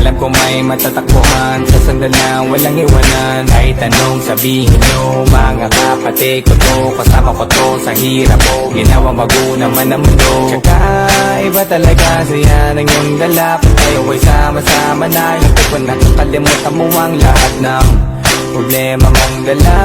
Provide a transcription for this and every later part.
Alam ko may matatakbuhan sa sandal na walang iwanan. Kahit anong sabihin nyo, mga kapatid ko to, kasama ko to sa hirap ko, ginawa bago naman ang mundo. Tsaka iba talaga saya ng iyong dala, pag tayo ay sama-sama na. Yung tupon na kakalimutan mo ang lahat ng problema mong dala.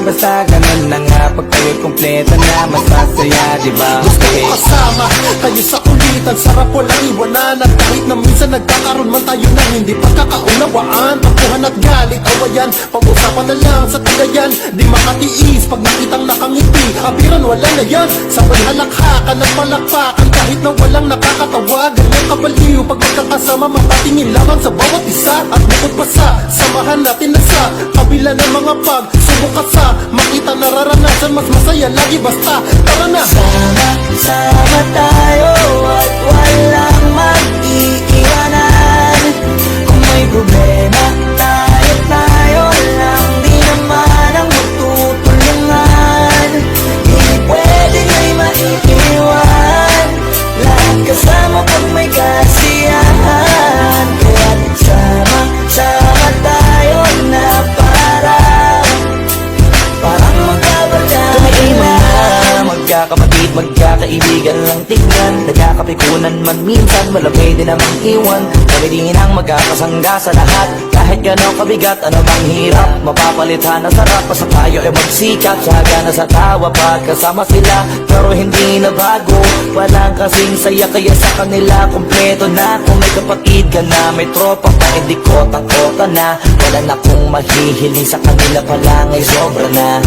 Basta ganun na nga, pag kayo'y kumpleto na, mas masaya, diba? Gusto ko kasama kayo sa kulitan, sarap walang iwanan. At kahit na minsan nagkakaroon man tayo ng hindi pagkakaunawaan, tampuhan at galit, awayan, pag-usapan na lang sa tagayan. Di makatiis pag nakitang nakangiti, abiran wala na yan. Sabay halakhakan at palakpakan kahit na walang nakakatawa. Ganyan kabaliw pag magkakasama, mapatingin lamang sa bawat isa. At bukod pa sa samahan natin na sa kabila ng mga pagsubok at sa makita nararanasan, mas masaya lagi basta tara na. Sama tayo at walang mag-iiwanan. Kung may problema, tayo lang, di naman ang magtutulungan. Di pwedeng may maiiwan, lahat kasama pag may kasiyahan. Kaya sama tayo na parang magkabarkada. Magkakapatid, magkakaibigan lang tingnan, nagkakapikunan man minsan, malapit din namang iwan. Kami din ang magkakasangga sa lahat, kahit gano'ng kabigat, ano bang hirap, mapapalitan na sarap, basta tayo ay magsikap. Tsaga na sa tawa pagkasama sila, pero hindi na bago, walang kasing saya. Kaya sa kanila kumpleto na, kung may kapatid ka na, may tropa pa, hindi kota-kota na. Wala na kong mahihiling sa kanila pa lang ay sobra na.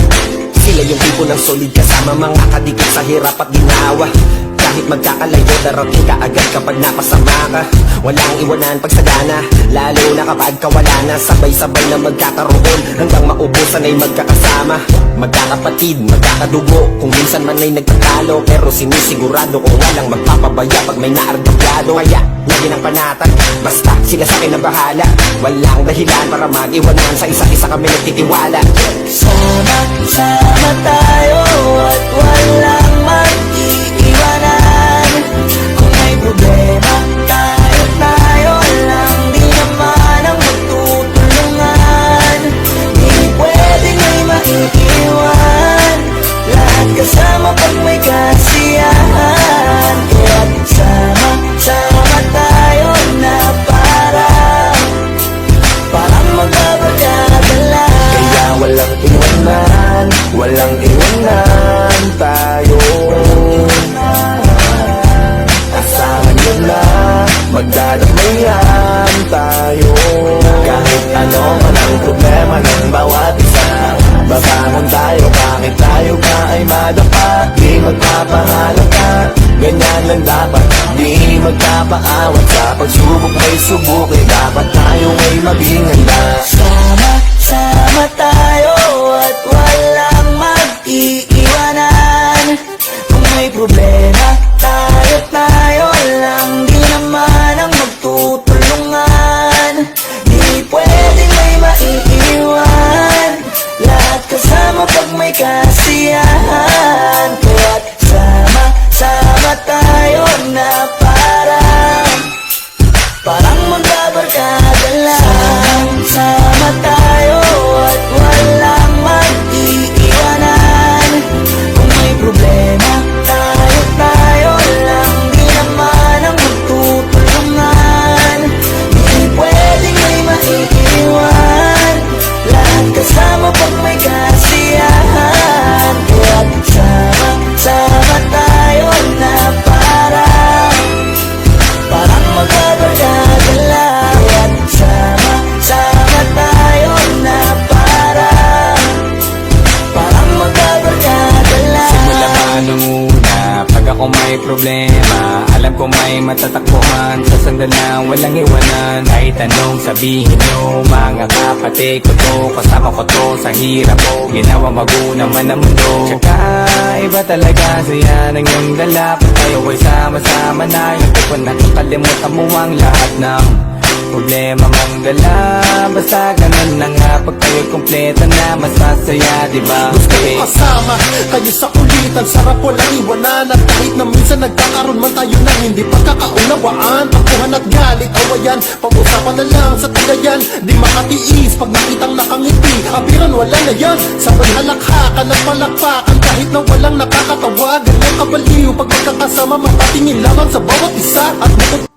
Sila yung tipo ng solid kasama, mga kadikit sa hirap at ginawa. Kahit magkakalayo, darating ka agad kapag napasama ka. Walang iwanan pag sagana, lalo na kapag kawala na. Sabay-sabay na magkakaroon, hanggang maubusan ay magkakasama. Magkakapatid, magkakadugo, kung minsan man ay nagtatalo, pero sinisigurado kung walang magpapabaya pag may naargabyado. Kaya lagi ng panatag, basta sila sa akin na bahala. Walang dahilan para mag-iwanan, sa isa't isa kami nagtitiwala. Sama tayo at walang mag-iiwanan. Kung may problema, tayo lang, di naman ang magtutulungan. Di pwedeng may maiiwan, lahat kasama pag may kasiyahan. Kaya sama tayo na parang magbabarkada lang. Kaya walang iwanan, walang iwanan tayo. Kasama nyo na, magdadamayan tayo. Kahit ano man ang problema ng bawat isa, babangon tayo, bakit tayo ka ay madapa. Di magpapahalata, ganyan lang dapat. Di magpapaawat, sa pagsubok may subukin, dapat tayo ay maging handa. Sama tayo at walang mag-iiwanan. Kung may problema, tayo lang, di naman ang magtutulungan. Di pwedeng may maiiwan, lahat kasama pag may kasiyahan. Kaya sama tayo na parang magbabarkada lang. Sama tayo at walang mag-iiwanan. Kung may problema, tayo lang, di naman ang magtutulungan. Di pwedeng may maiiwan, lahat kasama pag may kasiyahan. Kaya sama tayo na parang magbabarkada lang. Kaya sama tayo na parang magbabarkada lang. Simula pa nung una, pag ako may problema, alam ko may matatakbuhan sa sandal na walang iwanan. Kahit anong sabihin nyo, mga kapatid ko to, kasama ko to sa hirap ko, ginawa bago naman ang mundo. Tsaka iba talaga saya ng iyong dala, pag tayo ay sama-sama na. Yung tupon na kakalimutan mo ang lahat ng problema mang dala. Basta ganun na nga, pag kayo'y kumpleto na, mas masaya, diba? Gusto ko kasama kayo sa kulitan, sarap walang iwanan. At kahit na minsan nagkakaroon man tayo ng hindi pagkakaunawaan, tampuhan at galit, awayan, pag-usapan na lang sa tagayan. Di makatiis pag nakitang nakangiti, abiran wala na yan. Sabay halakhakan at palakpakan, kahit na walang nakakatawa. Ganyan kabaliw pag magkakasama, mapatingin lamang sa bawat isa. At bukod